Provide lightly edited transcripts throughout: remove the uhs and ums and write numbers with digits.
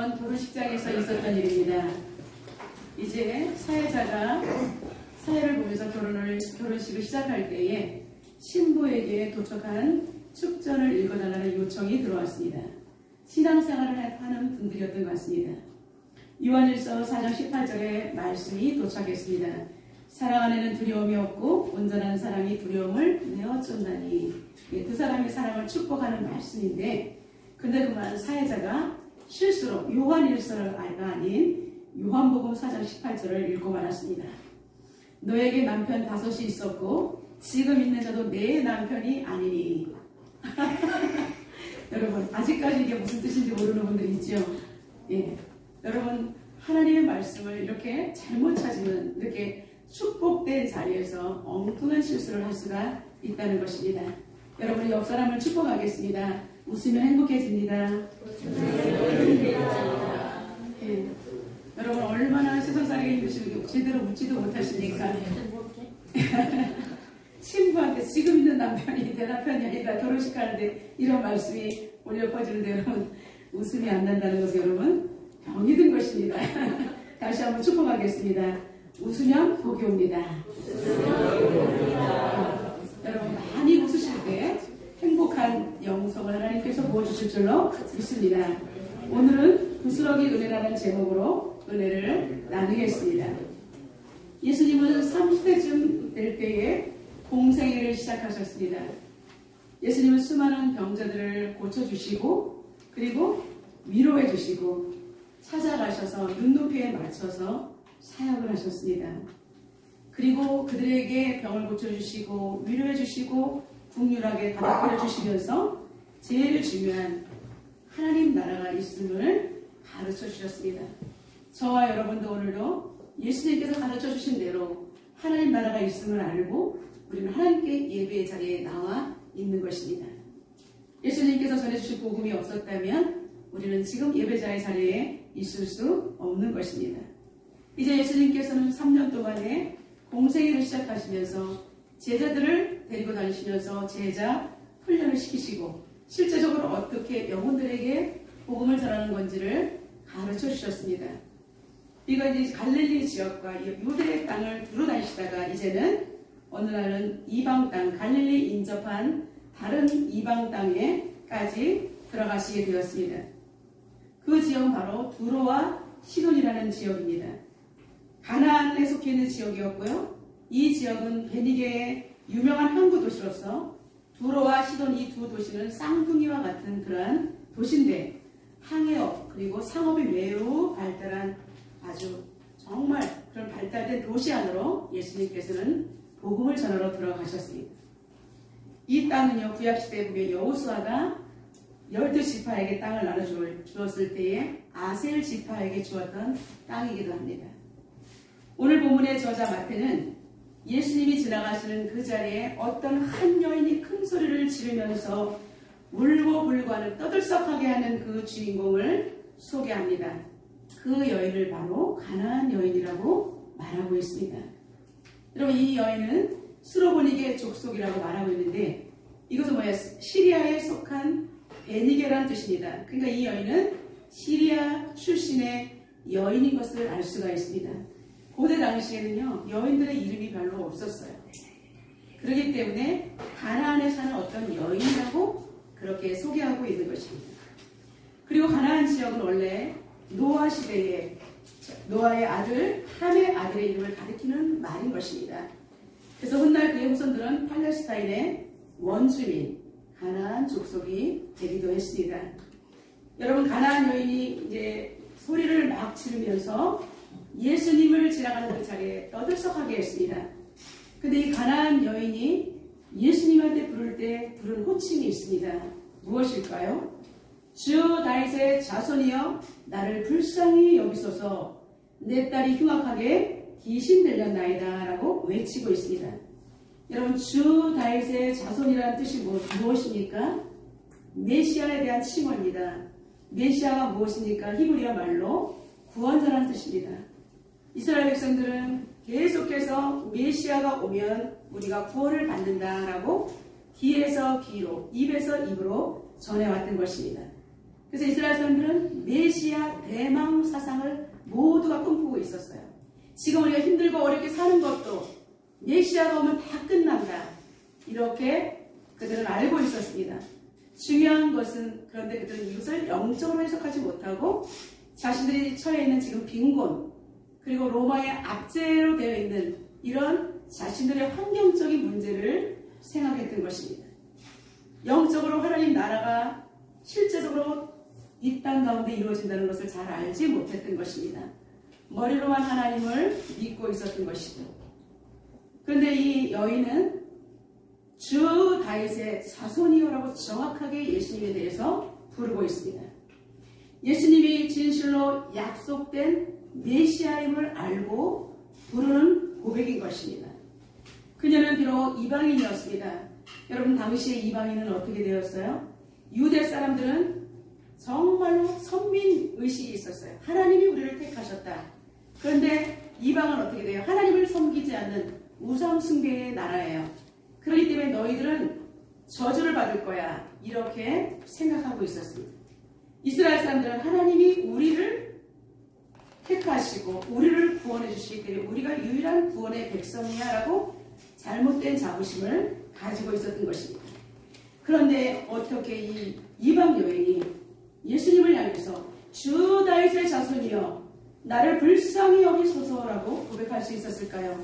이건 결혼식장에서 있었던 일입니다. 이제 사회자가 사회를 보면서 결혼식을 시작할 때에 신부에게 도착한 축전을 읽어달라는 요청이 들어왔습니다. 신앙생활을 하는 분들이었던 것 같습니다. 요한일서 4장 18절에 말씀이 도착했습니다. 사랑 안에는 두려움이 없고 온전한 사랑이 두려움을 내어 쫓나니. 두 사람의 사랑을 축복하는 말씀인데, 근데 그만 사회자가 실수로 요한일서가 아닌 요한복음 4장 18절을 읽고 말았습니다. 너에게 남편 5이 있었고 지금 있는 자도 내 남편이 아니니. 여러분, 아직까지 이게 무슨 뜻인지 모르는 분들이 있죠. 예. 여러분, 하나님의 말씀을 이렇게 잘못 찾으면 이렇게 축복된 자리에서 엉뚱한 실수를 할 수가 있다는 것입니다. 여러분, 옆 사람을 축복하겠습니다. 웃으면 행복해집니다. 예. 여러분, 얼마나 세상 살기 힘드시고 제대로 웃지도 못하시니까 신부한테 지금 있는 남편이 내 남편이 아니라 결혼식 하는데 이런 말씀이 울려 퍼지는데, 여러분, 웃음이 안 난다는 것은 여러분 병이 든 것입니다. 다시 한번 축복하겠습니다. 웃으면 복이 옵니다. 여러분, 많이 웃으실 때 행복한 영성을 하나님께서 부어주실 줄로 믿습니다. 오늘은 부스러기 은혜라는 제목으로 은혜를 나누겠습니다. 예수님은 30대쯤 될 때에 공생애를 시작하셨습니다. 예수님은 수많은 병자들을 고쳐주시고 그리고 위로해 주시고 찾아가셔서 눈높이에 맞춰서 사역을 하셨습니다. 그리고 그들에게 병을 고쳐주시고 위로해 주시고 국률하게 다독여 주시면서 제일 중요한 하나님 나라가 있음을 가르쳐 주셨습니다. 저와 여러분도 오늘도 예수님께서 가르쳐 주신 대로 하나님 나라가 있음을 알고 우리는 하나님께 예배의 자리에 나와 있는 것입니다. 예수님께서 전해주신 복음이 없었다면 우리는 지금 예배자의 자리에 있을 수 없는 것입니다. 이제 예수님께서는 3년 동안에 공생애를 시작하시면서 제자들을 데리고 다니시면서 제자 훈련을 시키시고 실제적으로 어떻게 영혼들에게 복음을 전하는 건지를 가르쳐 주셨습니다. 이건 이제 갈릴리 지역과 유대 땅을 두루 다니시다가 이제는 어느 날은 이방 땅, 갈릴리 인접한 다른 이방 땅에까지 들어가시게 되었습니다. 그 지역은 바로 두로와 시돈이라는 지역입니다. 가나안에 속해 있는 지역이었고요. 이 지역은 베니게의 유명한 항구 도시로서 두로와 시돈 이 두 도시는 쌍둥이와 같은 그러한 도시인데 항해업 그리고 상업이 매우 발달한 아주 정말 그런 발달된 도시 안으로 예수님께서는 복음을 전하러 들어가셨습니다. 이 땅은요, 구약시대에 보면 여호수아가 12지파에게 땅을 나눠주었을 때에 아셀 지파에게 주었던 땅이기도 합니다. 오늘 본문의 저자 마태는 예수님이 지나가시는 그 자리에 어떤 한 여인이 큰 소리를 지르면서 울고 불고 하는 떠들썩하게 하는 그 주인공을 소개합니다. 그 여인을 바로 가나안 여인이라고 말하고 있습니다. 여러분, 이 여인은 스로보니게 족속이라고 말하고 있는데 이것은 뭐야? 시리아에 속한 베니게라는 뜻입니다. 그러니까 이 여인은 시리아 출신의 여인인 것을 알 수가 있습니다. 고대 당시에는요, 여인들의 이름이 별로 없었어요. 그렇기 때문에 가나안에 사는 어떤 여인이라고 그렇게 소개하고 있는 것입니다. 그리고 가나안 지역은 원래 노아 시대에 노아의 아들 함의 아들의 이름을 가리키는 말인 것입니다. 그래서 훗날 그의 후손들은 팔레스타인의 원주민 가나안 족속이 되기도 했습니다. 여러분, 가나안 여인이 이제 소리를 막 지르면서 예수님을 지나가는 그 자리에 떠들썩하게 했습니다. 근데 이 가나안 여인이 예수님한테 부를 때 부른 호칭이 있습니다. 무엇일까요? 주 다윗의 자손이여 나를 불쌍히 여기소서 내 딸이 흉악하게 귀신 들렸나이다 라고 외치고 있습니다. 여러분, 주 다윗의 자손이라는 뜻이 무엇입니까? 메시아에 대한 칭호입니다. 메시아가 무엇입니까? 히브리어 말로 구원자라는 뜻입니다. 이스라엘 백성들은 계속해서 메시아가 오면 우리가 구원을 받는다라고 귀에서 귀로, 입에서 입으로 전해왔던 것입니다. 그래서 이스라엘 사람들은 메시아 대망 사상을 모두가 꿈꾸고 있었어요. 지금 우리가 힘들고 어렵게 사는 것도 메시아가 오면 다 끝난다. 이렇게 그들은 알고 있었습니다. 중요한 것은 그런데 그들은 이것을 영적으로 해석하지 못하고 자신들이 처해 있는 지금 빈곤 그리고 로마의 압제로 되어 있는 이런 자신들의 환경적인 문제를 생각했던 것입니다. 영적으로 하나님 나라가 실제적으로 이 땅 가운데 이루어진다는 것을 잘 알지 못했던 것입니다. 머리로만 하나님을 믿고 있었던 것이죠. 그런데 이 여인은 주 다윗의 자손이요라고 정확하게 예수님에 대해서 부르고 있습니다. 예수님이 진실로 약속된 메시아임을 알고 부르는 고백인 것입니다. 그녀는 비록 이방인이었습니다. 여러분 당시에 이방인은 어떻게 되었어요? 유대 사람들은 정말로 선민의식이 있었어요. 하나님이 우리를 택하셨다. 그런데 이방은 어떻게 돼요? 하나님을 섬기지 않는 우상숭배의 나라예요. 그렇기 때문에 너희들은 저주를 받을 거야. 이렇게 생각하고 있었습니다. 이스라엘 사람들은 하나님이 우리를 택하시고 우리를 구원해 주시기 때문에 우리가 유일한 구원의 백성이야 라고 잘못된 자부심을 가지고 있었던 것입니다. 그런데 어떻게 이 이방 여인이 예수님을 향해서 주 다윗의 자손이여 나를 불쌍히 여기소서라고 고백할 수 있었을까요?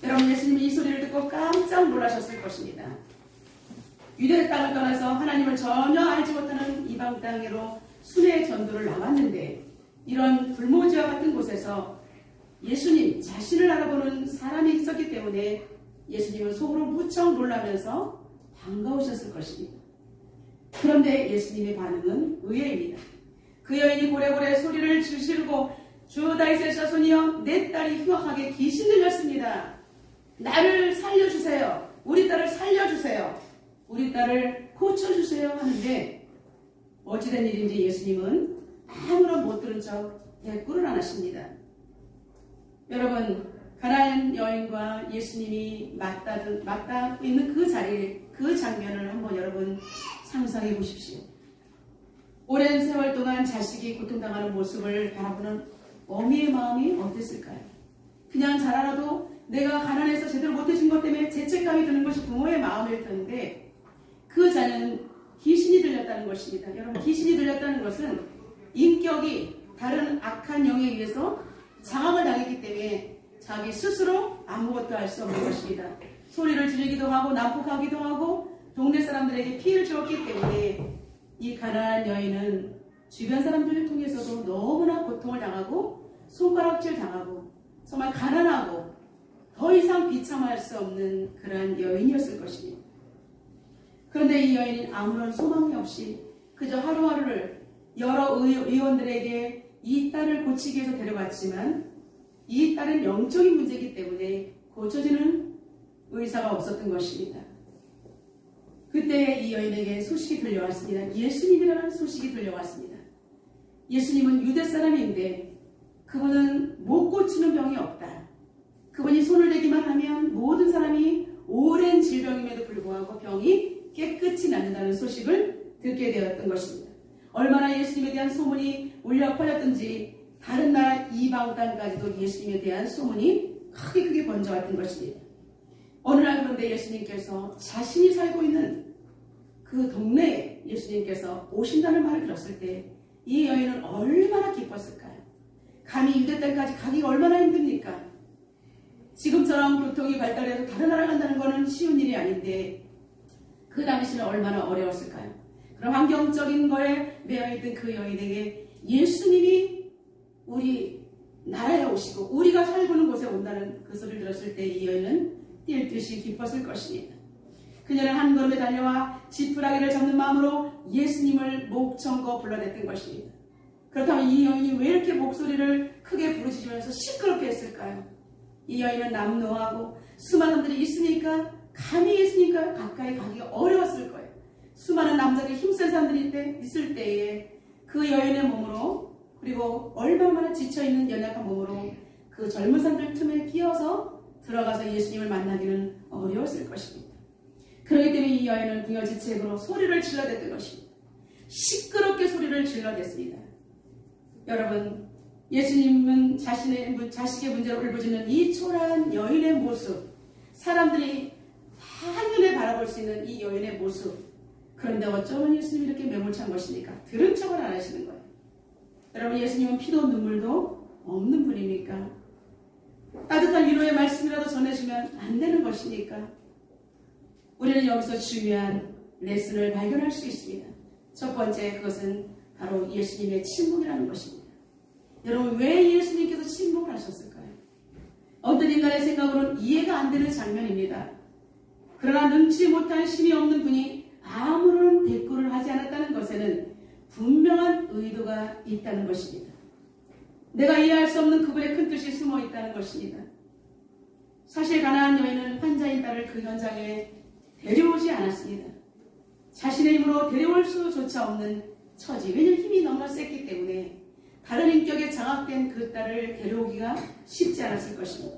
여러분 예수님이 이 소리를 듣고 깜짝 놀라셨을 것입니다. 유대 땅을 떠나서 하나님을 전혀 알지 못하는 이방 땅으로 순회 전도를 나왔는데 이런 불모지와 같은 곳에서 예수님 자신을 알아보는 사람이 있었기 때문에 예수님은 속으로 무척 놀라면서 반가우셨을 것입니다. 그런데 예수님의 반응은 의외입니다. 그 여인이 고래고래 소리를 지르고 주 다윗의 자손이여 내 딸이 흉악하게 귀신 들렸습니다. 나를 살려주세요. 우리 딸을 살려주세요. 우리 딸을 고쳐주세요 하는데 어찌된 일인지 예수님은 아무런 못 들은 척 대꾸를 안 하십니다. 여러분 가나안 여인과 예수님이 맞닿고 있는 그 자리, 그 장면을 한번 여러분 상상해 보십시오. 오랜 세월 동안 자식이 고통당하는 모습을 바라보는 어미의 마음이 어땠을까요? 그냥 자라나도 내가 가난해서 제대로 못해준 것 때문에 죄책감이 드는 것이 부모의 마음일 텐데 그 자녀는 귀신이 들렸다는 것입니다. 여러분 귀신이 들렸다는 것은 인격이 다른 악한 영에 의해서 장악을 당했기 때문에 자기 스스로 아무것도 할 수 없는 것입니다. 소리를 지르기도 하고 난폭하기도 하고 동네 사람들에게 피해를 주었기 때문에 이 가난한 여인은 주변 사람들을 통해서도 너무나 고통을 당하고 손가락질 당하고 정말 가난하고 더 이상 비참할 수 없는 그러한 여인이었을 것입니다. 그런데 이 여인은 아무런 소망이 없이 그저 하루하루를 여러 의원들에게 이 딸을 고치기 위해서 데려갔지만 이 딸은 영적인 문제이기 때문에 고쳐지는 의사가 없었던 것입니다. 그때 이 여인에게 소식이 들려왔습니다. 예수님이라는 소식이 들려왔습니다. 예수님은 유대 사람인데 그분은 못 고치는 병이 없다. 그분이 손을 대기만 하면 모든 사람이 오랜 질병임에도 불구하고 병이 깨끗이 낫는다는 소식을 듣게 되었던 것입니다. 얼마나 예수님에 대한 소문이 울려 퍼졌든지 다른 나라 이방 땅까지도 예수님에 대한 소문이 크게 번져왔던 것입니다. 어느 날 그런데 예수님께서 자신이 살고 있는 그 동네에 예수님께서 오신다는 말을 들었을 때 이 여인은 얼마나 기뻤을까요? 감히 유대 땅까지 가기가 얼마나 힘듭니까? 지금처럼 교통이 발달해서 다른 나라 간다는 것은 쉬운 일이 아닌데 그 당시는 얼마나 어려웠을까요? 그런 환경적인 거에 매여있던 그 여인에게 예수님이 우리 나라에 오시고 우리가 살고 있는 곳에 온다는 그 소리를 들었을 때 이 여인은 뛸 듯이 기뻤을 것입니다. 그녀는 한 걸음에 달려와 지푸라기를 잡는 마음으로 예수님을 목청거 불러댔던 것입니다. 그렇다면 이 여인이 왜 이렇게 목소리를 크게 부르짖으면서 시끄럽게 했을까요? 이 여인은 남노하고 수많은 분들이 있으니까 감히 예수님과 가까이 가기가 어려웠을 거예요. 수많은 남자들이 힘센 사람들이 있을 때에 그 여인의 몸으로 그리고 얼마나 지쳐있는 연약한 몸으로 그 젊은 사람들 틈에 끼어서 들어가서 예수님을 만나기는 어려웠을 것입니다. 그렇기 때문에 이 여인은 부여지책으로 소리를 질러댔던 것입니다. 시끄럽게 소리를 질러댔습니다. 여러분, 예수님은 자식의 문제로 울부짖는 이 초라한 여인의 모습, 사람들이 다 한눈에 바라볼 수 있는 이 여인의 모습, 그런데 어쩌면 예수님이 이렇게 매몰찬 것입니까? 들은 척을 안 하시는 거예요. 여러분, 예수님은 피도 눈물도 없는 분입니까? 따뜻한 위로의 말씀이라도 전해주면 안 되는 것입니까? 우리는 여기서 중요한 레슨을 발견할 수 있습니다. 첫 번째, 그것은 바로 예수님의 침묵이라는 것입니다. 여러분, 왜 예수님께서 침묵을 하셨을까요? 어떤 인간의 생각으로는 이해가 안 되는 장면입니다. 그러나 능치 못한 힘이 없는 분이 아무런 대꾸를 하지 않았다는 것에는 분명한 의도가 있다는 것입니다. 내가 이해할 수 없는 그분의 큰 뜻이 숨어 있다는 것입니다. 사실 가나안 여인은 환자인 딸을 그 현장에 데려오지 않았습니다. 자신의 힘으로 데려올 수조차 없는 처지, 왜냐하면 힘이 너무나 셌기 때문에 다른 인격에 장악된 그 딸을 데려오기가 쉽지 않았을 것입니다.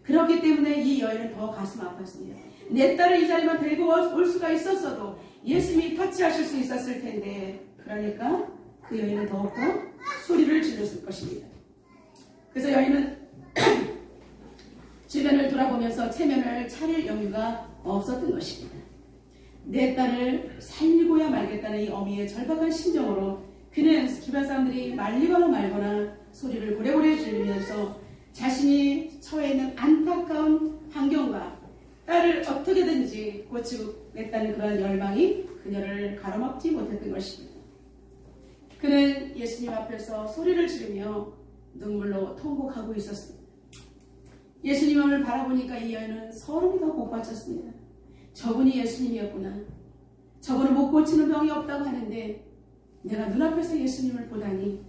그렇기 때문에 이 여인은 더 가슴 아팠습니다. 내 딸을 이 자리만 데리고 올 수가 있었어도 예수님이 터치하실 수 있었을 텐데, 그러니까 그 여인은 더욱더 소리를 질렀을 것입니다. 그래서 여인은 주변을 돌아보면서 체면을 차릴 여유가 없었던 것입니다. 내 딸을 살리고야 말겠다는 이 어미의 절박한 심정으로 그는 주변 사람들이 말리거나 말거나 소리를 고래고래 지르면서 자신이 처해 있는 안타까운 환경과 딸을 어떻게든지 고치겠다는 그런 열망이 그녀를 가로막지 못했던 것입니다. 그는 예수님 앞에서 소리를 지르며 눈물로 통곡하고 있었습니다. 예수님을 바라보니까 이 여인은 소름이 더 복받쳤습니다. 저분이 예수님이었구나. 저분은 못 고치는 병이 없다고 하는데 내가 눈앞에서 예수님을 보다니.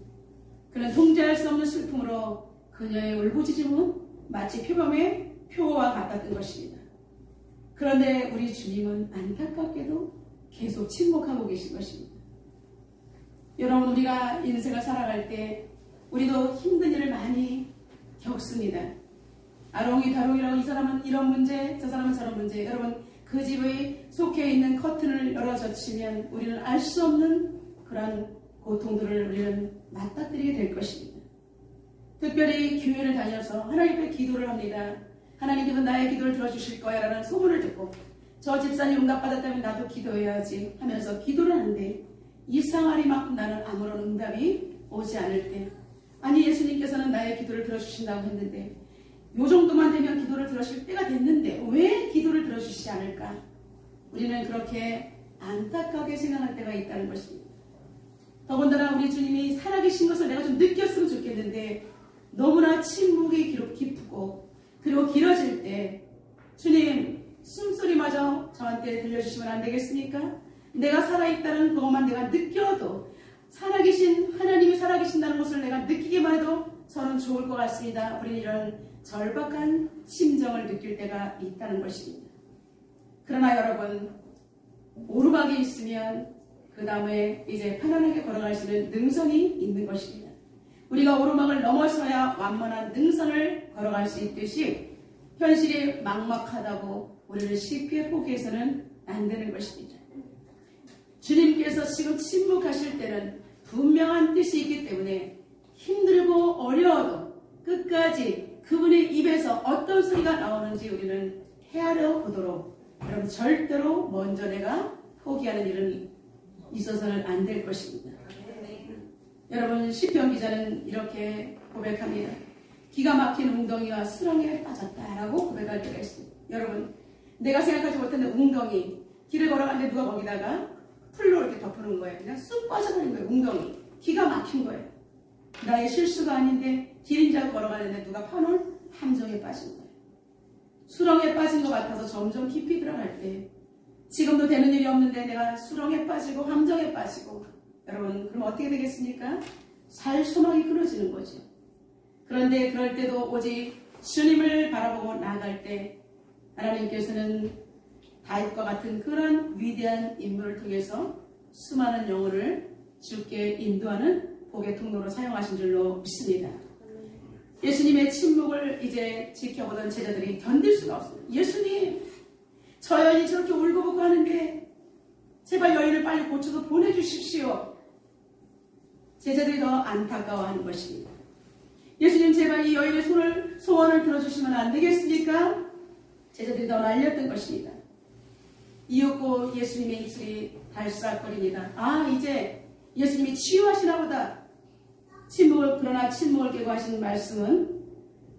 그는 통제할 수 없는 슬픔으로 그녀의 울부짖음은 마치 표범의 표와 같았던 것입니다. 그런데 우리 주님은 안타깝게도 계속 침묵하고 계신 것입니다. 여러분, 우리가 인생을 살아갈 때 우리도 힘든 일을 많이 겪습니다. 아롱이다롱이라고 이 사람은 이런 문제, 저 사람은 저런 문제. 여러분, 그 집에 속해 있는 커튼을 열어젖히면 우리는 알 수 없는 그런 고통들을 우리는 맞닥뜨리게 될 것입니다. 특별히 교회를 다녀서 하나님께 기도를 합니다. 하나님께서 나의 기도를 들어주실 거야 라는 소문을 듣고 저 집사님 응답받았다면 나도 기도해야지 하면서 기도를 하는데 이상하리만큼 나는 아무런 응답이 오지 않을 때, 아니 예수님께서는 나의 기도를 들어주신다고 했는데 요 정도만 되면 기도를 들어주실 때가 됐는데 왜 기도를 들어주시지 않을까? 우리는 그렇게 안타깝게 생각할 때가 있다는 것입니다. 더군다나 우리 주님이 살아계신 것을 내가 좀 느꼈으면 좋겠는데 너무나 침묵이 깊고 그리고 길어질 때 주님 숨소리마저 저한테 들려주시면 안 되겠습니까? 내가 살아있다는 그것만 내가 느껴도 살아계신 하나님이 살아계신다는 것을 내가 느끼기만 해도 저는 좋을 것 같습니다. 우리는 이런 절박한 심정을 느낄 때가 있다는 것입니다. 그러나 여러분, 오르막이 있으면 그 다음에 이제 편안하게 걸어갈 수 있는 능선이 있는 것입니다. 우리가 오르막을 넘어서야 완만한 능선을 걸어갈 수 있듯이 현실이 막막하다고 우리를 쉽게 포기해서는 안 되는 것입니다. 주님께서 지금 침묵하실 때는 분명한 뜻이 있기 때문에 힘들고 어려워도 끝까지 그분의 입에서 어떤 소리가 나오는지 우리는 헤아려 보도록, 여러분 절대로 먼저 내가 포기하는 일은 있어서는 안 될 것입니다. 여러분, 시편 기자는 이렇게 고백합니다. 기가 막힌 웅덩이와 수렁에 빠졌다라고 고백할 때가 있습니다. 여러분, 내가 생각하지 못했는 웅덩이, 길을 걸어가는데 누가 거기다가 풀로 이렇게 덮어놓은 거예요. 그냥 쑥 빠져버린 거예요. 웅덩이. 기가 막힌 거예요. 나의 실수가 아닌데 길인 줄 알고 걸어가는데 누가 파놓은 함정에 빠진 거예요. 수렁에 빠진 것 같아서 점점 깊이 들어갈 때 지금도 되는 일이 없는데 내가 수렁에 빠지고 함정에 빠지고, 여러분 그럼 어떻게 되겠습니까? 살 소망이 끊어지는 거죠. 그런데 그럴 때도 오직 주님을 바라보고 나아갈 때 하나님께서는 다윗과 같은 그런 위대한 인물을 통해서 수많은 영혼을 주께 인도하는 복의 통로로 사용하신 줄로 믿습니다. 예수님의 침묵을 이제 지켜보던 제자들이 견딜 수가 없습니다. 예수님, 저 여인이 저렇게 울고불고 하는데 제발 여인을 빨리 고쳐서 보내주십시오. 제자들이 더 안타까워하는 것입니다. 예수님 제발 이 여인의 소원을 들어주시면 안 되겠습니까? 제자들이 더 날렸던 것입니다. 이윽고 예수님의 입술이 달싹거립니다. 아, 이제 예수님이 치유하시나 보다. 그러나 침묵을 깨고 하신 말씀은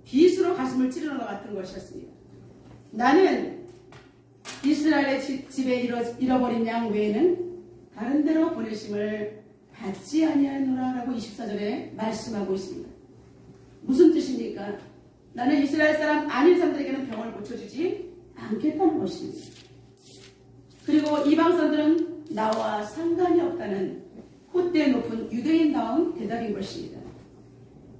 빗으로 가슴을 찌르는 것 같은 것이었습니다. 나는 이스라엘의 집에 잃어버린 양 외에는 다른 데로 보내심을 받지 아니하노라 라고 24절에 말씀하고 있습니다. 무슨 뜻입니까? 나는 이스라엘 사람 아닌 사람들에게는 병을 고쳐주지 않겠다는 것입니다. 그리고 이방 사람들은 나와 상관이 없다는 콧대 높은 유대인다운 대답인 것입니다.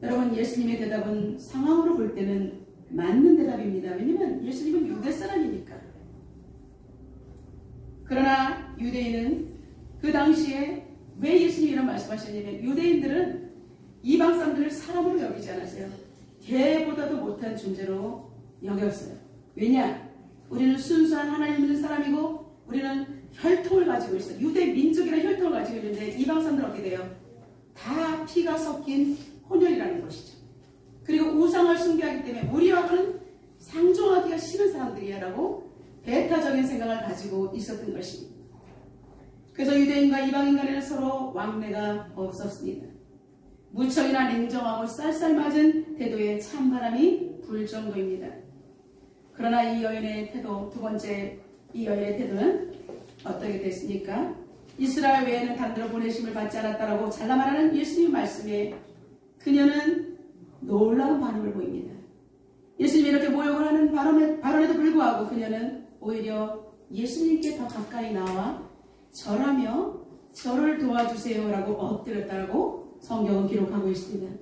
여러분, 예수님의 대답은 상황으로 볼 때는 맞는 대답입니다. 왜냐하면 예수님은 유대 사람이니까. 그러나 유대인은 그 당시에 왜 예수님이 이런 말씀하셨냐면 유대인들은 이방 사람들을 사람으로 여기지 않았어요. 개보다도 못한 존재로 여겼어요. 왜냐? 우리는 순수한 하나님 믿는 사람이고 우리는 혈통을 가지고 있어요. 유대 민족이라는 혈통을 가지고 있는데 이방 사람들은 어떻게 돼요? 다 피가 섞인 혼혈이라는 것이죠. 그리고 우상을 숭배하기 때문에 우리하고는 상종하기가 싫은 사람들이야 라고 배타적인 생각을 가지고 있었던 것입니다. 그래서 유대인과 이방인 간에는 서로 왕래가 없었습니다. 무척이나 냉정하고 쌀쌀맞은 태도에 찬바람이 불 정도입니다. 그러나 이 여인의 태도, 두 번째 이 여인의 태도는 어떻게 됐습니까? 이스라엘 외에는 다른 데로 보내심을 받지 않았다라고 잘라 말하는 예수님 말씀에 그녀는 놀라운 반응을 보입니다. 예수님이 이렇게 모욕을 하는 발언에도 불구하고 그녀는 오히려 예수님께 더 가까이 나와 절하며 저를 도와주세요라고 엎드렸다라고 성경은 기록하고 있습니다.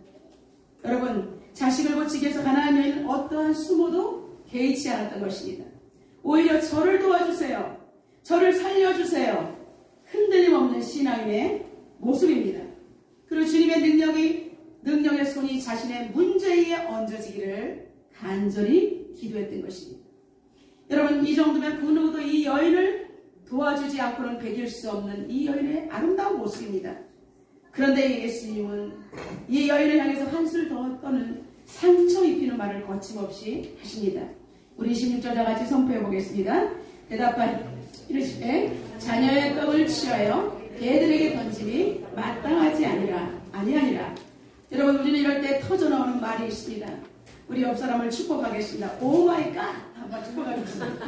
여러분, 자식을 고치기 위해서 가난한 여인은 어떠한 수모도 개의치 않았던 것입니다. 오히려 저를 도와주세요. 저를 살려주세요. 흔들림 없는 신앙인의 모습입니다. 그리고 주님의 능력의 손이 자신의 문제 위에 얹어지기를 간절히 기도했던 것입니다. 여러분, 이 정도면 그 누구도 이 여인을 도와주지 않고는 배길 수 없는 이 여인의 아름다운 모습입니다. 그런데 예수님은 이 여인을 향해서 한술 더 떠는 상처 입히는 말을 거침없이 하십니다. 우리 16절 다 같이 선포해 보겠습니다. 이르시되 자녀의 떡을 취하여 개들에게 던짐이 마땅하지 아니하니라. 여러분, 우리는 이럴 때 터져나오는 말이 있습니다. 우리 옆 사람을 축복하겠습니다. 오 마이 갓! 한번 축복하겠습니다.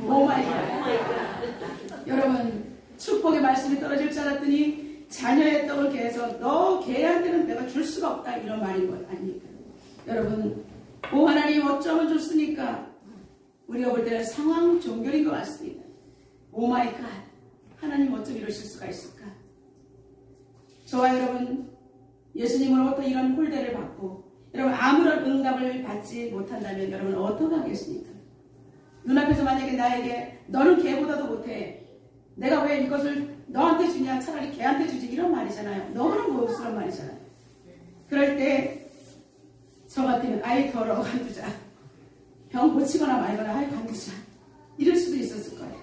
오 마이 갓! 여러분, 축복의 말씀이 떨어질 줄 알았더니 자녀의 떡을 개해서 너 개한테는 내가 줄 수가 없다, 이런 말인 것 아닙니까? 여러분, 오 하나님 어쩌면 좋습니까? 우리가 볼 때는 상황 종결인 것 같습니다. 오 마이 갓! 하나님 어쩜 이러실 수가 있을까? 저와 여러분, 예수님으로부터 이런 홀대를 받고 여러분 아무런 응답을 받지 못한다면 여러분 어떻게 하겠습니까? 눈앞에서 만약에 나에게 너는 개보다도 못해, 내가 왜 이것을 너한테 주냐, 차라리 개한테 주지, 이런 말이잖아요. 너무나 모욕스러운 말이잖아요. 그럴 때 저 같으면 아이 더러워, 간두자. 병 고치거나 말거나 아이 간두자, 이럴 수도 있었을 거예요.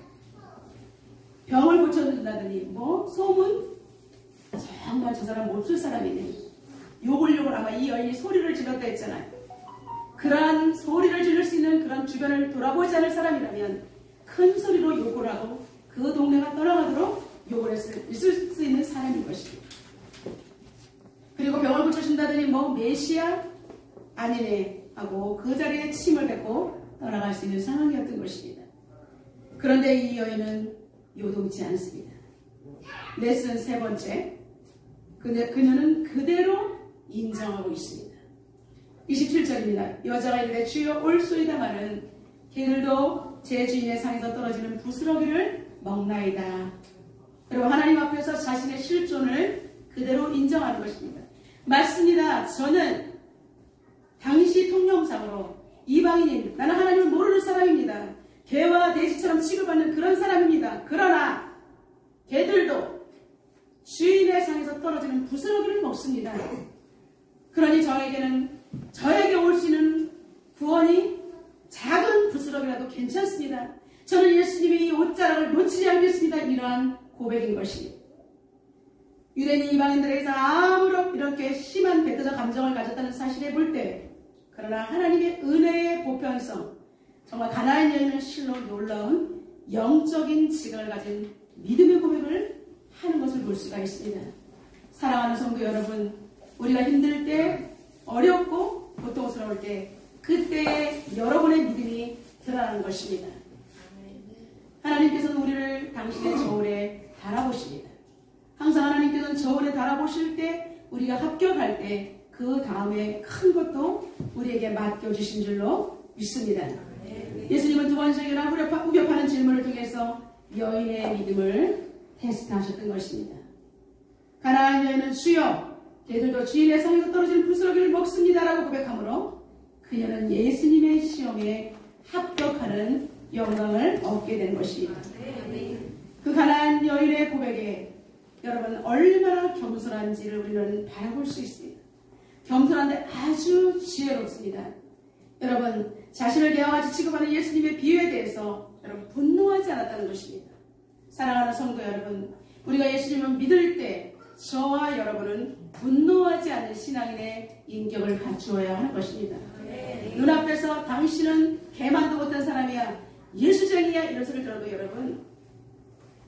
병을 고쳐준다더니 소문? 정말 저 사람 못 쓸 사람이네. 욕을 아마 이 여인이 소리를 질렀다 했잖아요. 그러한 소리를 지를 수 있는 그런 주변을 돌아보지 않을 사람이라면 큰 소리로 욕을 하고 그 동네가 떠나가도록 욕을 있을 수 있는 사람인 것입니다. 그리고 병을 고쳐준다더니 메시아? 아니네 하고 그 자리에 침을 뱉고 떠나갈 수 있는 상황이었던 것입니다. 그런데 이 여인은 요동치 않습니다. 레슨 세 번째, 그녀는 그대로 인정하고 있습니다. 27절입니다. 여자가 이르되 주여 올소이다마는 개들도 제 주인의 상에서 떨어지는 부스러기를 먹나이다. 그리고 하나님 앞에서 자신의 실존을 그대로 인정하는 것입니다. 맞습니다. 저는 당시 통념상으로 이방인입니다. 나는 하나님을 모르는 사람입니다. 개와 돼지처럼 취급받는 그런 사람입니다. 그러나 개들도 주인의 상에서 떨어지는 부스러기를 먹습니다. 그러니 저에게 올 수 있는 구원이 작은 부스러기라도 괜찮습니다. 저는 예수님의 이 옷자락을 놓치지 않겠습니다. 이러한 고백인 것입니다. 유대인 이방인들에게서 아무런 이렇게 심한 배타적 감정을 가졌다는 사실에 볼 때, 그러나 하나님의 은혜의 보편성, 정말 가나안 여인은 실로 놀라운 영적인 지각을 가진 믿음의 고백을 하는 것을 볼 수가 있습니다. 사랑하는 성도 여러분, 우리가 힘들 때, 어렵고 고통스러울 때, 그때 여러분의 믿음이 드러나는 것입니다. 하나님께서는 우리를 당신의 저울에 달아보십니다. 항상 하나님께서는 저울에 달아보실 때, 우리가 합격할 때 그 다음에 큰 것도 우리에게 맡겨주신 줄로 믿습니다. 예수님은 두 번째나 우겨파는 질문을 통해서 여인의 믿음을 테스트하셨던 것입니다. 가나안 여인은 주여, 걔들도 주인의 성에서 떨어지는 부스러기를 먹습니다라고 고백하므로 그녀는 예수님의 시험에 합격하는 영광을 얻게 된 것입니다. 그 가나안 여인의 고백에 여러분 얼마나 겸손한지를 우리는 바라볼 수 있습니다. 겸손한데 아주 지혜롭습니다. 여러분, 자신을 개와같이 취급하는 예수님의 비유에 대해서 여러분 분노하지 않았다는 것입니다. 사랑하는 성도 여러분, 우리가 예수님을 믿을 때 저와 여러분은 분노하지 않는 신앙인의 인격을 갖추어야 하는 것입니다. 눈앞에서 당신은 개만도 못한 사람이야, 예수쟁이야, 이런 소리를 들어도 여러분,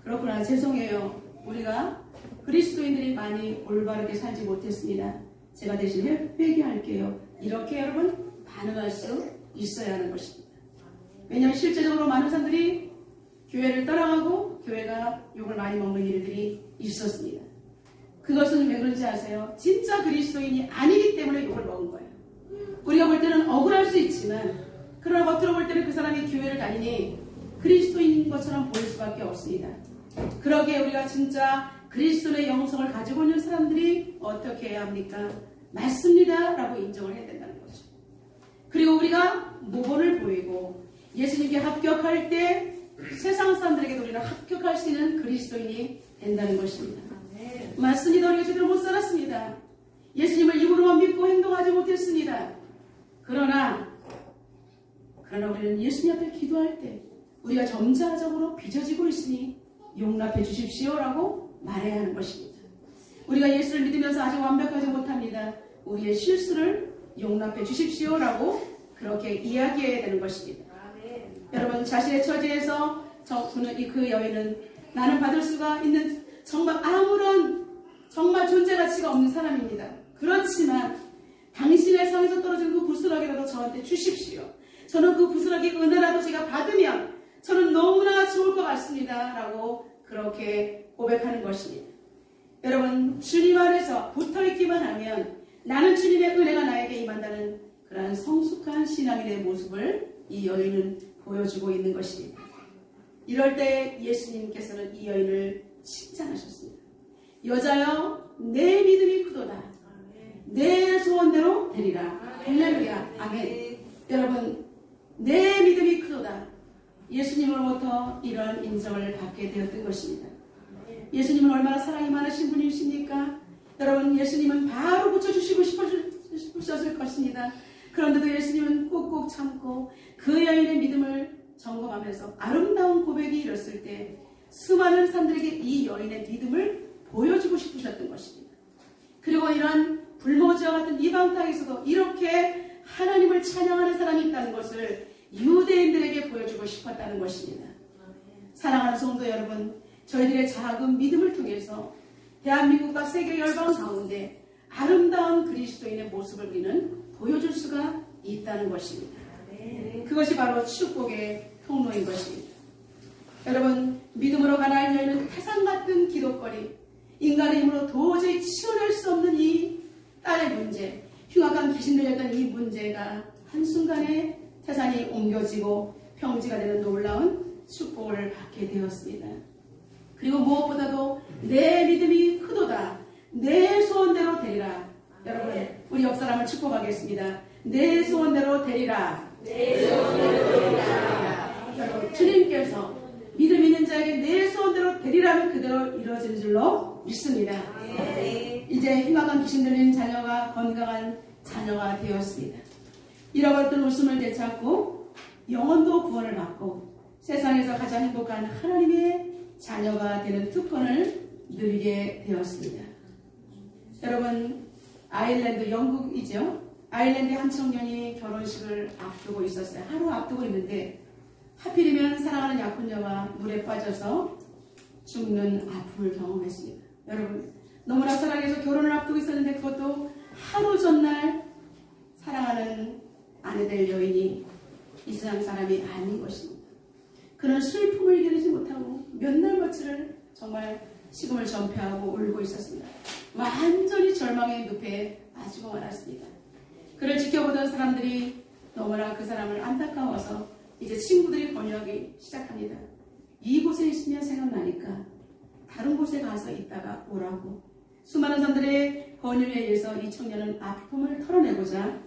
그렇구나, 죄송해요. 우리가 그리스도인들이 많이 올바르게 살지 못했습니다. 제가 대신 회개할게요. 이렇게 여러분 반응할 수 있어야 하는 것입니다. 왜냐하면 실제적으로 많은 사람들이 교회를 떠나가고 교회가 욕을 많이 먹는 일들이 있었습니다. 그것은 왜 그런지 아세요? 진짜 그리스도인이 아니기 때문에 욕을 먹은 거예요. 우리가 볼 때는 억울할 수 있지만, 그러나 겉으로 볼 때는 그 사람이 교회를 다니니 그리스도인인 것처럼 보일 수밖에 없습니다. 그러기에 우리가 진짜 그리스도의 영성을 가지고 있는 사람들이 어떻게 해야 합니까? 맞습니다 라고 인정을 해야 된다는 거죠. 그리고 우리가 모범을 보이고 예수님께 합격할 때 세상 사람들에게도 우리는 합격할 수 있는 그리스도인이 된다는 것입니다. 맞습니다. 우리가 제대로 못 살았습니다. 예수님을 입으로만 믿고 행동하지 못했습니다. 그러나 우리는 예수님 앞에 기도할 때 우리가 점차적으로 빚어지고 있으니 용납해 주십시오라고 말해야 하는 것입니다. 우리가 예수를 믿으면서 아직 완벽하지 못합니다. 우리의 실수를 용납해 주십시오라고 그렇게 이야기해야 되는 것입니다. 여러분, 자신의 처지에서 그 여인은 나는 받을 수가 있는 정말 아무런 정말 존재 가치가 없는 사람입니다. 그렇지만 당신의 성에서 떨어진 그 부스러기라도 저한테 주십시오. 저는 그 부스러기 은혜라도 제가 받으면 저는 너무나 좋을 것 같습니다. 라고 그렇게 고백하는 것입니다. 여러분, 주님 안에서 붙어있기만 하면 나는 주님의 은혜가 나에게 임한다는 그러한 성숙한 신앙인의 모습을 이 여인은 보여주고 있는 것입니다. 이럴 때 예수님께서는 이 여인을 칭찬하셨습니다. 여자여, 내 믿음이 크도다. 내 소원대로 되리라. 할렐루야. 아멘. 여러분, 내 믿음이 크도다. 예수님으로부터 이런 인정을 받게 되었던 것입니다. 예수님은 얼마나 사랑이 많으신 분이십니까? 여러분, 예수님은 바로 고쳐주시고 싶으셨을 것입니다. 그런데도 예수님은 꾹꾹 참고 그 여인의 믿음을 점검하면서 아름다운 고백이 이뤘을 때 수많은 사람들에게 이 여인의 믿음을 보여주고 싶으셨던 것입니다. 그리고 이런 불모지와 같은 이방 땅에서도 이렇게 하나님을 찬양하는 사람이 있다는 것을 유대인들에게 보여주고 싶었다는 것입니다. 사랑하는 성도 여러분, 저희들의 작은 믿음을 통해서 대한민국과 세계 열방 가운데 아름다운 그리스도인의 모습을 우리는 보여줄 수가 있다는 것입니다. 그것이 바로 축복의 통로인 것입니다. 여러분, 믿음으로 가나안 여인은 태산 같은 기도거리, 인간의 힘으로 도저히 치워낼 수 없는 이 딸의 문제, 흉악한 귀신 들렸던 이 문제가 한순간에 태산이 옮겨지고 평지가 되는 놀라운 축복을 받게 되었습니다. 그리고 무엇보다도 내 믿음이 크도다. 내 소원대로 되리라. 여러분, 우리 옆 사람을 축복하겠습니다. 내 소원대로 되리라. 내 소원대로 되리라. 여러분, 주님께서 믿음 있는 자에게 내 소원대로 되리라면 그대로 이루어지는 줄로 믿습니다. 이제 흉악한 귀신 들린 자녀가 건강한 자녀가 되었습니다. 잃어버렸던 웃음을 되찾고 영혼도 구원을 받고 세상에서 가장 행복한 하나님의 자녀가 되는 특권을 누리게 되었습니다. 여러분, 아일랜드, 영국이죠. 아일랜드 한 청년이 결혼식을 앞두고 있었어요. 하루 앞두고 있는데 하필이면 사랑하는 약혼녀가 물에 빠져서 죽는 아픔을 경험했습니다. 여러분, 너무나 사랑해서 결혼을 앞두고 있었는데 그것도 하루 전날 사랑하는 아내 될 여인이 이 세상 사람이 아닌 것입니다. 그런 슬픔을 이겨내지 못하고 몇 날 며칠을 정말 식음을 전폐하고 울고 있었습니다. 완전히 절망의 늪에 빠지고 말았습니다. 그를 지켜보던 사람들이 너무나 그 사람을 안타까워서 이제 친구들이 권유하기 시작합니다. 이곳에 있으면 생각나니까 다른 곳에 가서 있다가 오라고. 수많은 사람들의 권유에 의해서 이 청년은 아픔을 털어내고자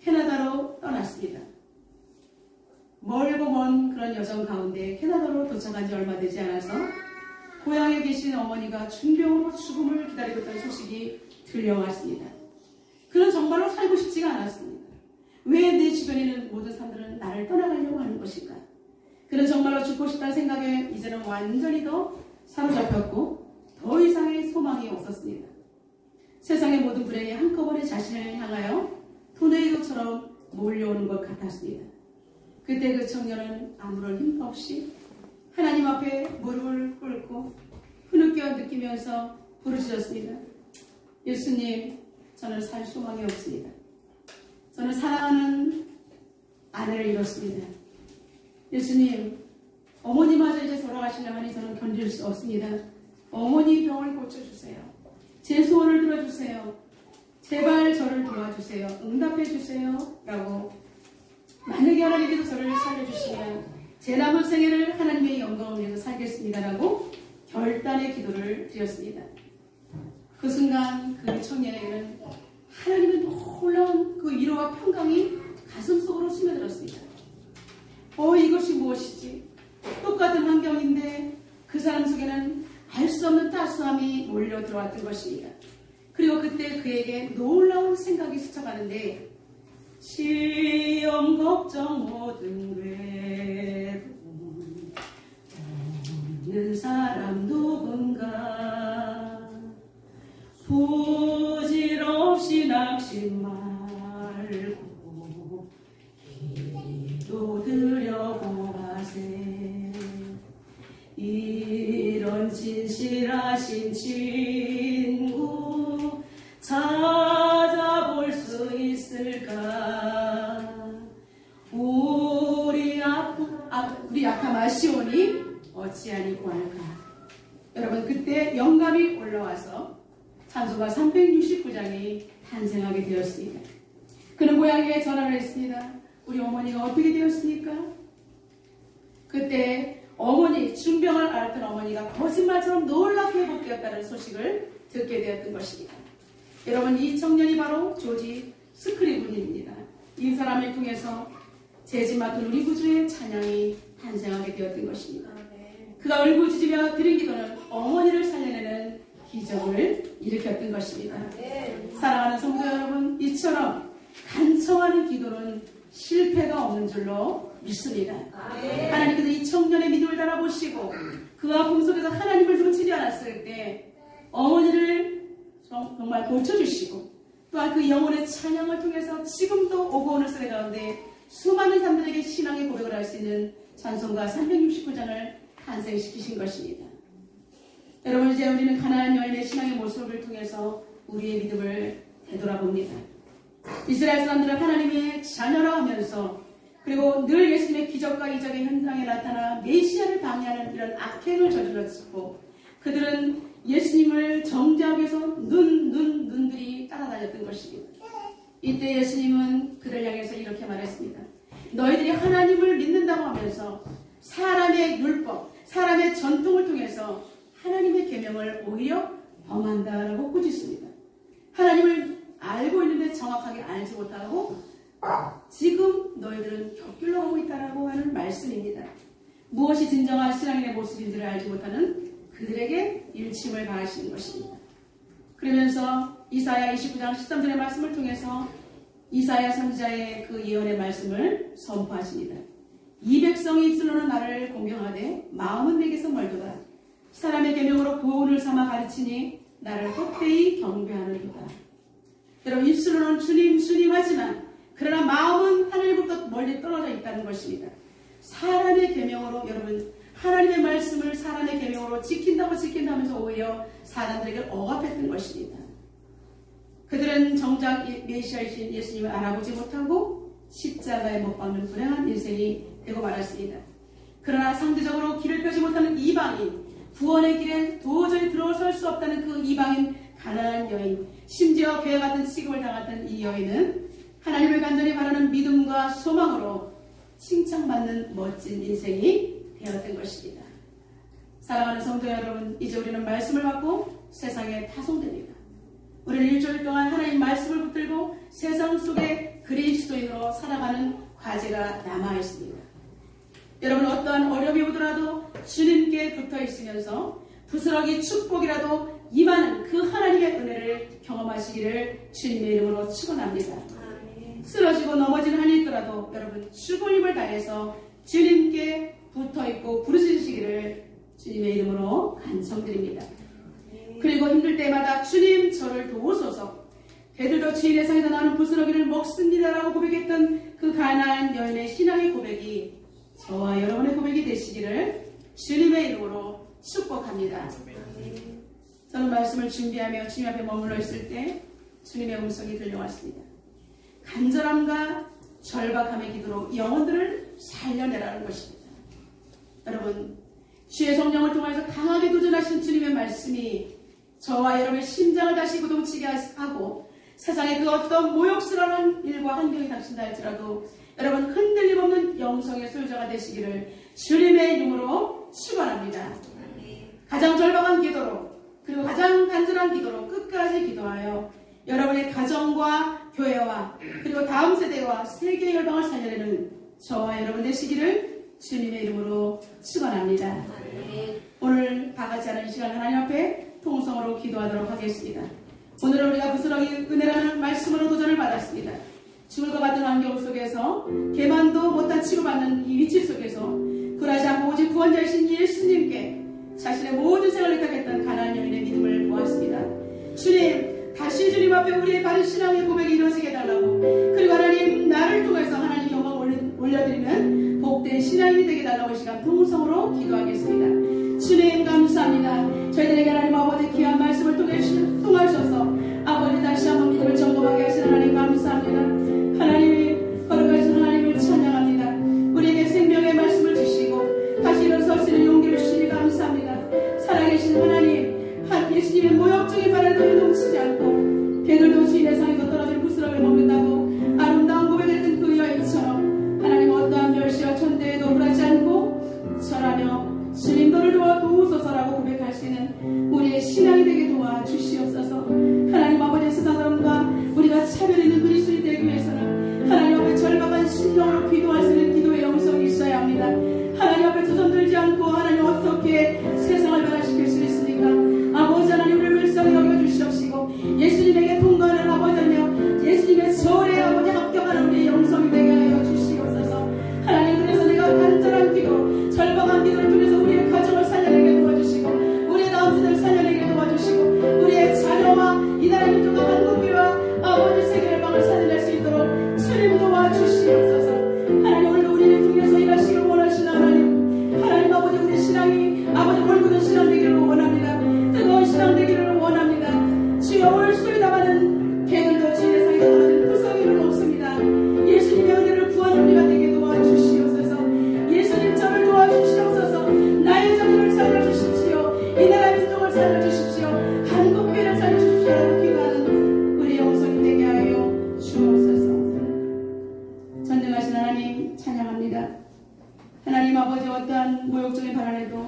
캐나다로 떠났습니다. 멀고 먼 그런 여정 가운데 캐나다로 도착한 지 얼마 되지 않아서 고향에 계신 어머니가 중병으로 죽음을 기다리고 있다는 소식이 들려왔습니다. 그는 정말로 살고 싶지가 않았습니다. 왜 내 주변에 있는 모든 사람들은 나를 떠나가려고 하는 것인가? 그는 정말로 죽고 싶다는 생각에 이제는 완전히 더 사로잡혔고 더 이상의 소망이 없었습니다. 세상의 모든 불행이 한꺼번에 자신을 향하여 토네이도처럼 몰려오는 것 같았습니다. 그때 그 청년은 아무런 힘도 없이 하나님 앞에 무릎을 꿇고 흐느껴 느끼면서 부르짖었습니다. 예수님, 저는 살 소망이 없습니다. 저는 사랑하는 아내를 잃었습니다. 예수님, 어머니마저 이제 돌아가시려 하니 저는 견딜 수 없습니다. 어머니 병을 고쳐주세요. 제 소원을 들어주세요. 제발 저를 도와주세요. 응답해 주세요. 라고, 만약에 하나님께서 저를 살려주시면 제 남은 생애를 하나님의 영광을 위해서 살겠습니다. 라고 결단의 기도를 드렸습니다. 그 순간 그 청년에게는 하나님의 놀라운 그 위로와 평강이 가슴속으로 스며들었습니다. 이것이 무엇이지? 똑같은 환경인데 그 사람 속에는 알 수 없는 따스함이 몰려 들어왔던 것입니다. 그리고 그때 그에게 놀라운 생각이 스쳐가는데, 시험 걱정 모든 괴로움 없는 사람 누군가, 부질없이 낙심 말고 기도 드려보아세. 이런 진실하신 친구 찾아볼 수 있을까? 우리 약함 아시오니 어찌하니 구할까? 여러분, 그때 영감이 올라와서 찬송가 369장이 탄생하게 되었습니다. 그는 고향에 전화를 했습니다. 우리 어머니가 어떻게 되었습니까? 그때 어머니, 중병을 앓았던 어머니가 거짓말처럼 놀랍게 회복되었다는 소식을 듣게 되었던 것입니다. 여러분, 이 청년이 바로 조지 스크리븐입니다. 이 사람을 통해서 재짓 맡은 우리 구주의 찬양이 탄생하게 되었던 것입니다. 그가 울부짖으며 드린 기도는 어머니를 살려내는 기적을 일으켰던 것입니다. 사랑하는 성도 여러분, 이처럼 간청하는 기도는 실패가 없는 줄로 믿습니다. 하나님께서 이 청년의 믿음을 달아보시고 그 아픔 속에서 하나님을 놓치지 않았을 때 어머니를 정말 고쳐주시고 또한 그 영혼의 찬양을 통해서 지금도 오고 오는 세대 가운데 수많은 사람들에게 신앙의 고백을 할 수 있는 찬송가 369장을 탄생시키신 것입니다. 여러분, 이제 우리는 가나안 여인의 신앙의 모습을 통해서 우리의 믿음을 되돌아봅니다. 이스라엘 사람들은 하나님의 자녀라 하면서 그리고 늘 예수님의 기적과 이적의 현장에 나타나 메시아를 방해하는 이런 악행을 저질렀고 그들은 예수님을 정죄하기 위해서 눈들이 따라다녔던 것입니다. 이때 예수님은 그들 향해서 이렇게 말했습니다. 너희들이 하나님을 믿는다고 하면서 사람의 율법, 사람의 전통을 통해서 하나님의 계명을 오히려 범한다라고 꾸짖습니다. 하나님을 알고 있는데 정확하게 알지 못하고 지금 너희들은 곁길로 가고 있다라고 하는 말씀입니다. 무엇이 진정한 신앙인의 모습인지를 알지 못하는 그들에게 일침을 가하시는 것입니다. 그러면서 이사야 29장 13절의 말씀을 통해서 이사야 선지자의 그 예언의 말씀을 선포하십니다. 이 백성이 입술로는 나를 공경하되 마음은 내게서 멀도다. 사람의 계명으로 교훈을 삼아 가르치니 나를 헛되이 경배하는도다. 여러분, 입술로는 주님 주님 하지만 그러나 마음은 하늘로부터 멀리 떨어져 있다는 것입니다. 사람의 계명으로, 여러분, 하나님의 말씀을 사람의 계명으로 지킨다면서 오히려 사람들에게 억압했던 것입니다. 그들은 정작 메시아이신 예수님을 알아보지 못하고 십자가에 못 박는 불행한 인생이 되고 말았습니다. 그러나 상대적으로 길을 펴지 못하는 이방인, 구원의 길에 도저히 들어설 수 없다는 그 이방인 가난한 여인, 심지어 괴 같은 취급을 당했던 이 여인은 하나님을 간절히 바라는 믿음과 소망으로 칭찬받는 멋진 인생이 되었던 것입니다. 사랑하는 성도 여러분, 이제 우리는 말씀을 받고 세상에 파송됩니다. 우리는 일주일 동안 하나님 말씀을 붙들고 세상 속에 그리스도인으로 살아가는 과제가 남아있습니다. 여러분, 어떠한 어려움이 오더라도 주님께 붙어 있으면서 부스러기 축복이라도 임하는 그 하나님의 은혜를 경험하시기를 주님의 이름으로 축원합니다. 쓰러지고 넘어지는 한이 있더라도 여러분, 죽을 힘을 다해서 주님께 붙어있고 부르짖으시기를 주님의 이름으로 간청드립니다. 그리고 힘들 때마다 주님 저를 도우소서. 개들도 주인의 상에서 나는 부스러기를 먹습니다라고 고백했던 그 가나안 여인의 신앙의 고백이 저와 여러분의 고백이 되시기를 주님의 이름으로 축복합니다. 저는 말씀을 준비하며 주님 앞에 머물러 있을 때 주님의 음성이 들려왔습니다. 간절함과 절박함의 기도로 영혼들을 살려내라는 것입니다. 여러분, 주의 성령을 통해서 강하게 도전하신 주님의 말씀이 저와 여러분의 심장을 다시 고동치게 하고 세상의 그 어떤 모욕스러운 일과 환경이 닥친다 할지라도 여러분, 흔들림 없는 영성의 소유자가 되시기를 주님의 이름으로 축원합니다. 가장 절박한 기도로, 그리고 가장 간절한 기도로 끝까지 기도하여 여러분의 가정과 교회와 그리고 다음 세대와 세계 열방을 살려내는 저와 여러분 되시기를 주님의 이름으로 축원합니다. 오늘 다 같이 하는 이 시간 하나님 앞에 통성으로 기도하도록 하겠습니다. 오늘 우리가 부스러기 은혜라는 말씀으로 도전을 받았습니다. 죽을 것 같은 환경 속에서 개만도 못한 치료받는 이 위치 속에서 그러지 않고 오직 구원자이신 예수님께 자신의 모든 생을 의탁했던 가나안 여인의 믿음을 보았습니다. 주님, 다시 주님 앞에 우리의 바른 신앙의 고백이 이루어지게 해달라고, 그리고 하나님 나를 통해서 하나님 영광을 올려드리는 복된 신앙이 되게 해달라고 이 시간 통성으로 기도하겠습니다. 주님 감사합니다. 저희들에게 하나님 아버지 귀한 말씀을 통하셔서 아버지 다시 한번 믿음을 점검하게 하시는 하나님 감사합니다. 하나님이 걸어가신 하나님을 찬양합니다. 우리에게 생명의 말씀을 주시고 다시 일어설 수 있는 용기를 주시니 감사합니다. 살아계신 하나님, 예수님의 모욕적인 바람도 유동치지 않고 개들도 주인의 상에서 떨어질 부스러기를 먹는다고 아름다운 고백을 했던 그 여인처럼 하나님 어떠한 멸시와 천대에도 굴하지 않고 절하며 주님 너를 도우소서라고 고백할 수 있는 우리의 신앙이 되게 도와주시옵소서. 하나님 아버지, 세상 사람과 우리가 차별 있는 그리스도인이 되기 위해서는 하나님 앞에 절박한 심령으로 기도할 수 있는 기도의 영성이 있어야 합니다. 하나님 앞에 두손들지 않고 하나님 어떻게 세상을 변화시킬 수 있습니까? 아버지 하나님, 우리를 불쌍히 여겨주시옵시고 예수님에게 통과하는 아버지며 예수님의 절에 아버지 합격하는 우리의 영성이 되게 하여 주시옵소서. 하나님, 그래서 내가 간절한 기도, 절박한 기도를 통해서 우리의 가정을 살려내게 도와주시고 우리의 다음 세대를 살려내게 도와주시고 우리의 자녀와 이 나라 민족과 한국교회와 아버지 세계 열방을 살려낼 수 있도록 주님 도와주시옵소서. 하나님, 오늘도 우리를 통해서 일하시길 원하시는 하나님 아버지, 우리 신앙이 아버지 올곧은 신앙 되기를 원합니다. 뜨거운 신앙 되기를 원합니다. 주여, 오늘 소리 담아는 개들도 주인의 상에 떨어진 부스러기를 먹습니다. 예수님의 은혜를 구하는 우리가 되게 도와주시옵소서. 예수님 저를 도와주시옵소서. 나의 자녀를 살려주십시오. 이 나라의 민족을 살려주십시오. 한국교회를 살려주십시오. 기도하는 우리 영성이 되게 하여 주옵소서. 전능하신 하나님 찬양합니다. 하나님 아버지, 어떠한 모욕적인 발언에도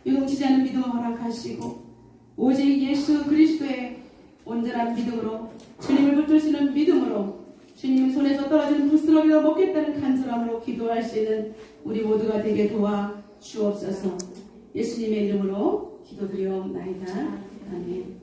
유동치지 않은 믿음을 허락하시고 오직 예수 그리스도의 온전한 믿음으로 주님을 붙들 수 있는 믿음으로 주님 손에서 떨어지는 부스러기를 먹겠다는 간절함으로 기도할 수 있는 우리 모두가 되게 도와주옵소서. 예수님의 이름으로 기도드리옵나이다. 아멘.